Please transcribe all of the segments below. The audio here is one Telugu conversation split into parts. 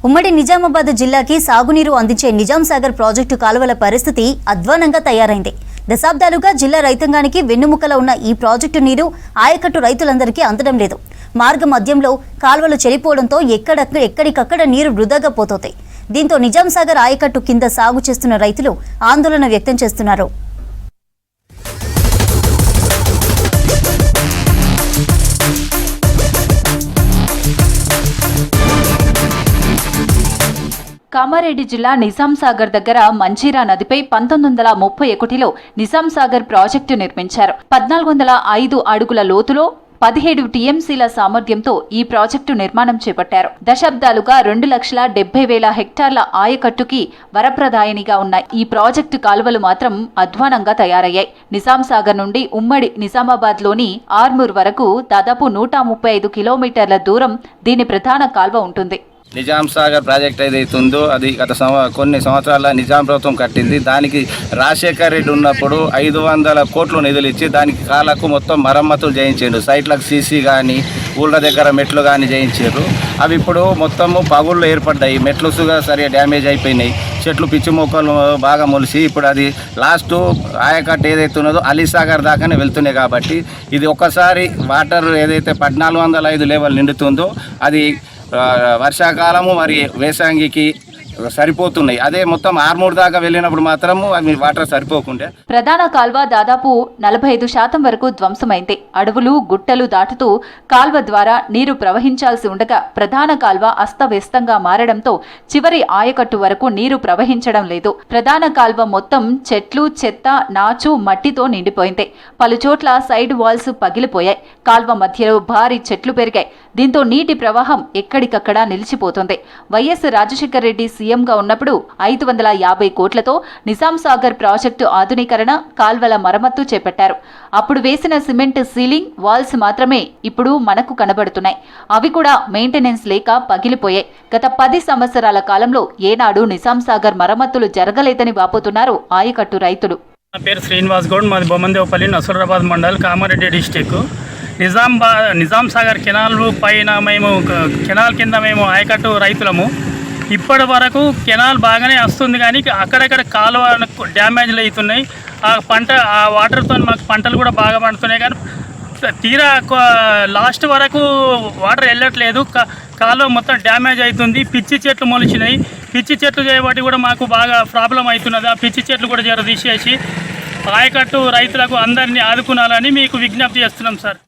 ఉమ్మడి నిజామాబాద్ జిల్లాకి సాగునీరు అందించే నిజాం సాగర్ ప్రాజెక్టు కాలువల పరిస్థితి అధ్వానంగా తయారైంది. దశాబ్దాలుగా జిల్లా రైతాంగానికి వెన్నుముకలో ఉన్న ఈ ప్రాజెక్టు నీరు ఆయకట్టు రైతులందరికీ అందడం లేదు. మార్గ మధ్యంలో కాలువలు చెడిపోవడంతో ఎక్కడికక్కడ నీరు వృధాగా పోతోంది. దీంతో నిజాం సాగర్ ఆయకట్టు కింద సాగు చేస్తున్న రైతులు ఆందోళన వ్యక్తం చేస్తున్నారు. కామారెడ్డి జిల్లా నిజాం సాగర్ దగ్గర మంజీరా నదిపై 1931లో నిజాం సాగర్ ప్రాజెక్టు నిర్మించారు. 1405 అడుగుల లోతులో 17 టీఎంసీల సామర్థ్యంతో ఈ ప్రాజెక్టు నిర్మాణం చేపట్టారు. దశాబ్దాలుగా 2,70,000 హెక్టార్ల ఆయకట్టుకి వరప్రదాయనిగా ఉన్న ఈ ప్రాజెక్టు కాలువలు మాత్రం అధ్వానంగా తయారయ్యాయి. నిజాం సాగర్ నుండి ఉమ్మడి నిజామాబాద్లోని ఆర్మూర్ వరకు దాదాపు 135 కిలోమీటర్ల దూరం దీని ప్రధాన కాల్వ ఉంటుంది. నిజాం సాగర్ ప్రాజెక్ట్ ఏదైతే ఉందో అది గత కొన్ని సంవత్సరాల నిజాం ప్రభుత్వం కట్టింది. దానికి రాజశేఖర్ రెడ్డి ఉన్నప్పుడు 500 కోట్లు నిధులు ఇచ్చి దానికి కాలకు మొత్తం మరమ్మతులు చేయించారు. సైట్లకు సీసీ కానీ ఊళ్ళ దగ్గర మెట్లు కానీ చేయించారు. అవి ఇప్పుడు మొత్తము పగుళ్ళు ఏర్పడ్డాయి. మెట్లు సరిగా డ్యామేజ్ అయిపోయినాయి. చెట్లు పిచ్చి మొక్కలు బాగా మొలిసి ఇప్పుడు అది లాస్ట్ ఆయకట్టు ఏదైతే ఉన్నదో అలీసాగర్ దాకానే వెళ్తున్నాయి. కాబట్టి ఇది ఒక్కసారి వాటర్ ఏదైతే 1405 లెవెల్ నిండుతుందో అది వర్షాకాలము మరి వేసంగికి సరిపోతున్నాయి. అదే మొత్తం ఆర్మూర్ దాకా వెళ్ళినప్పుడు మాత్రము అవి వాటర్ సరిపోకుండా ప్రధాన కాల్వ దాదాపు 45% వరకు ధ్వంసమైంది. అడవులు గుట్టలు దాటుతూ కాల్వ ద్వారా నీరు ప్రవహించాల్సి ఉండగా ప్రధాన కాల్వ అస్తవ్యస్తంగా మారడంతో చివరి ఆయకట్టు వరకు నీరు ప్రవహించడం లేదు. ప్రధాన కాల్వ మొత్తం చెట్లు, చెత్త, నాచు, మట్టితో నిండిపోయింది. పలుచోట్ల సైడ్ వాల్స్ పగిలిపోయాయి. కాల్వ మధ్యలో భారీ చెట్లు పెరిగాయి. దీంతో నీటి ప్రవాహం ఎక్కడికక్కడా నిలిచిపోతుంది. వైఎస్ రాజశేఖర రెడ్డి సీఎంగా ఉన్నప్పుడు 550 కోట్లతో నిజాం సాగర్ ప్రాజెక్టు ఆధునీకరణ, కాల్వల మరమ్మత్తు చేపట్టారు. అప్పుడు వేసిన సిమెంట్ సీలింగ్ వాల్స్ మాత్రమే ఇప్పుడు మనకు కనబడుతున్నాయి. అవి కూడా మెయింటెనెన్స్ లేక పగిలిపోయాయి. గత 10 సంవత్సరాల కాలంలో ఏనాడు నిజాం సాగర్ మరమ్మతులు జరగలేదని వాపోతున్నారు ఆయకట్టు రైతులు. నా పేరు శ్రీనివాస్ గౌడ్, మాది బొమ్మందేవపల్లి, నసూరాబాద్ మండల్, కామారెడ్డి డిస్టిక్. నిజాం సాగర్ కెనాల్ పైన కెనాల్ కింద మేము ఆయకట్టు రైతులము. ఇప్పటి వరకు కెనాల్ బాగానే వస్తుంది, కానీ అక్కడక్కడ కాలువ డ్యామేజ్లు అవుతున్నాయి. ఆ వాటర్తో మాకు పంటలు కూడా బాగా పండుతున్నాయి, కానీ తీరా లాస్ట్ వరకు వాటర్ వెళ్ళట్లేదు. కాలువ మొత్తం డ్యామేజ్ అవుతుంది. పిచ్చి చెట్లు మొలిచినాయి. పిచ్చి చెట్లు చేయబట్టి కూడా మాకు బాగా ప్రాబ్లం అవుతున్నది. ఆ పిచ్చి చెట్లు కూడా జర తీసేసి ఆయకట్టు రైతులకు అందరినీ ఆదుకునాలని మీకు విజ్ఞప్తి చేస్తున్నాం సార్.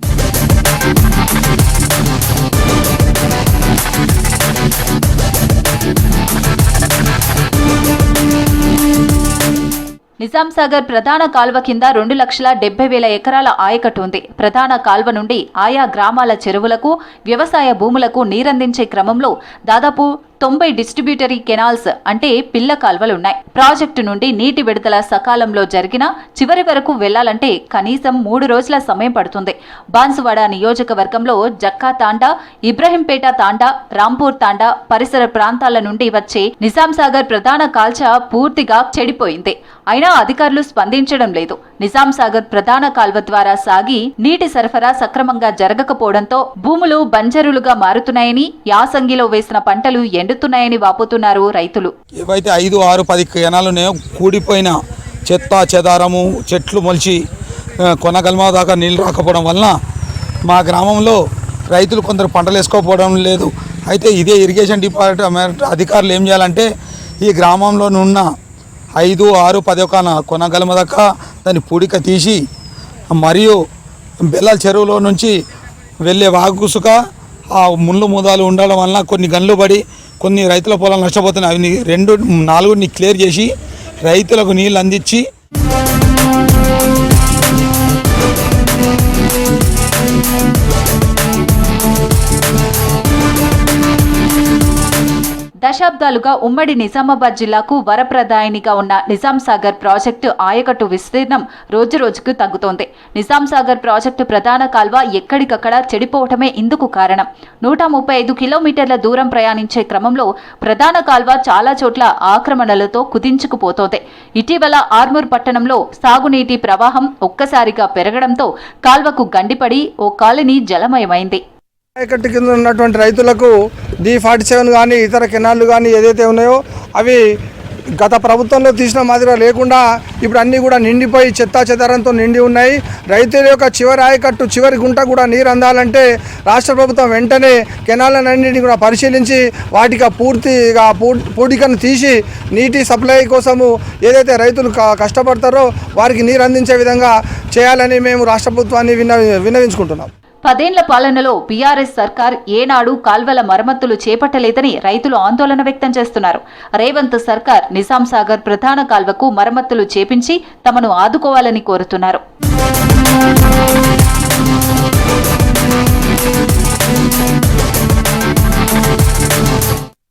నిజాం సాగర్ ప్రధాన కాల్వ కింద 2,70,000 ఎకరాల ఆయకట్టు ఉంది. ప్రధాన కాల్వ నుండి ఆయా గ్రామాల చెరువులకు, వ్యవసాయ భూములకు నీరందించే క్రమంలో దాదాపు 90 డిస్ట్రిబ్యూటరీ కెనాల్స్ అంటే పిల్ల కాల్వలున్నాయి. ప్రాజెక్టు నుండి నీటి విడుదల సకాలంలో జరిగినా చివరి వరకు వెళ్లాలంటే కనీసం 3 రోజుల సమయం పడుతుంది. బాన్సువాడ నియోజకవర్గంలో జక్కా తాండా, ఇబ్రహీంపేట తాండా, రాంపూర్ తాండా పరిసర ప్రాంతాల నుండి వచ్చే నిజాం సాగర్ ప్రధాన కాల్చ పూర్తిగా చెడిపోయింది. అయినా అధికారులు స్పందించడం లేదు. నిజాం సాగర్ ప్రధాన కాల్వ ద్వారా సాగి నీటి సరఫరా సక్రమంగా జరగకపోవడంతో భూములు బంజరులుగా మారుతున్నాయని, యాసంగిలో వేసిన పంటలు ఎండుతున్నాయని వాపోతున్నారు రైతులు. ఏవైతే 5, 6, 10 కెనాలు కూడిపోయిన చెత్త చెదారము, చెట్లు మొలిచి కొనగల్మ దాకా నీళ్ళు రాకపోవడం వలన మా గ్రామంలో రైతులు కొందరు పంటలు వేసుకోకపోవడం లేదు. అయితే ఇదే ఇరిగేషన్ డిపార్ట్మెంట్ అధికారులు ఏం చేయాలంటే ఈ గ్రామంలో ఉన్న 5, 6, 10 కొనగల్మ దాకా దాన్ని పూడిక తీసి మరియు బెల్లల చెరువులో నుంచి వెళ్ళే వాగుసుక ఆ ముళ్ళు మూదాలు ఉండడం వలన కొన్ని గన్లు పడి కొన్ని రైతుల పొలాలు నష్టపోతున్నాయి. అవి 2-4 క్లియర్ చేసి రైతులకు నీళ్ళు అందించి దశాబ్దాలుగా ఉమ్మడి నిజామాబాద్ జిల్లాకు వరప్రదాయనిగా ఉన్న నిజాం సాగర్ ప్రాజెక్టు ఆయకట్టు విస్తీర్ణం రోజురోజుకు తగ్గుతోంది. నిజాం సాగర్ ప్రాజెక్టు ప్రధాన కాల్వ ఎక్కడికక్కడ చెడిపోవటమే ఇందుకు కారణం. 135 కిలోమీటర్ల దూరం ప్రయాణించే క్రమంలో ప్రధాన కాల్వ చాలా చోట్ల ఆక్రమణలతో కుదించుకుపోతోంది. ఇటీవల ఆర్మూర్ పట్టణంలో సాగునీటి ప్రవాహం ఒక్కసారిగా పెరగడంతో కాల్వకు గండిపడి ఓ కాలనీ జలమయమైంది. ఆయకట్టు కింద ఉన్నటువంటి రైతులకు D47 కానీ ఇతర కెనాళ్ళు కానీ ఏదైతే ఉన్నాయో అవి గత ప్రభుత్వంలో తీసిన మాదిరిగా లేకుండా ఇప్పుడు అన్నీ కూడా నిండిపోయి చెత్తా చెదారంతో నిండి ఉన్నాయి. రైతుల యొక్క చివరి ఆయకట్టు చివరి గుంట కూడా నీరు అందాలంటే రాష్ట్ర ప్రభుత్వం వెంటనే కెనాలన్నింటినీ కూడా పరిశీలించి వాటికి పూర్తిగా పూడికను తీసి నీటి సప్లై కోసము ఏదైతే రైతులు కష్టపడతారో వారికి నీరు అందించే విధంగా చేయాలని మేము రాష్ట్ర ప్రభుత్వాన్ని విన్నవించుకుంటున్నాం. 10 ఏళ్ల పాలనలో బీఆర్ఎస్ సర్కార్ ఏనాడు కాల్వల మరమ్మతులు చేపట్టలేదని రైతులు ఆందోళన వ్యక్తం చేస్తున్నారు. రేవంత్ సర్కార్ నిజాం సాగర్ ప్రధాన కాల్వకు మరమ్మతులు చేపించి తమను ఆదుకోవాలని కోరుతున్నారు.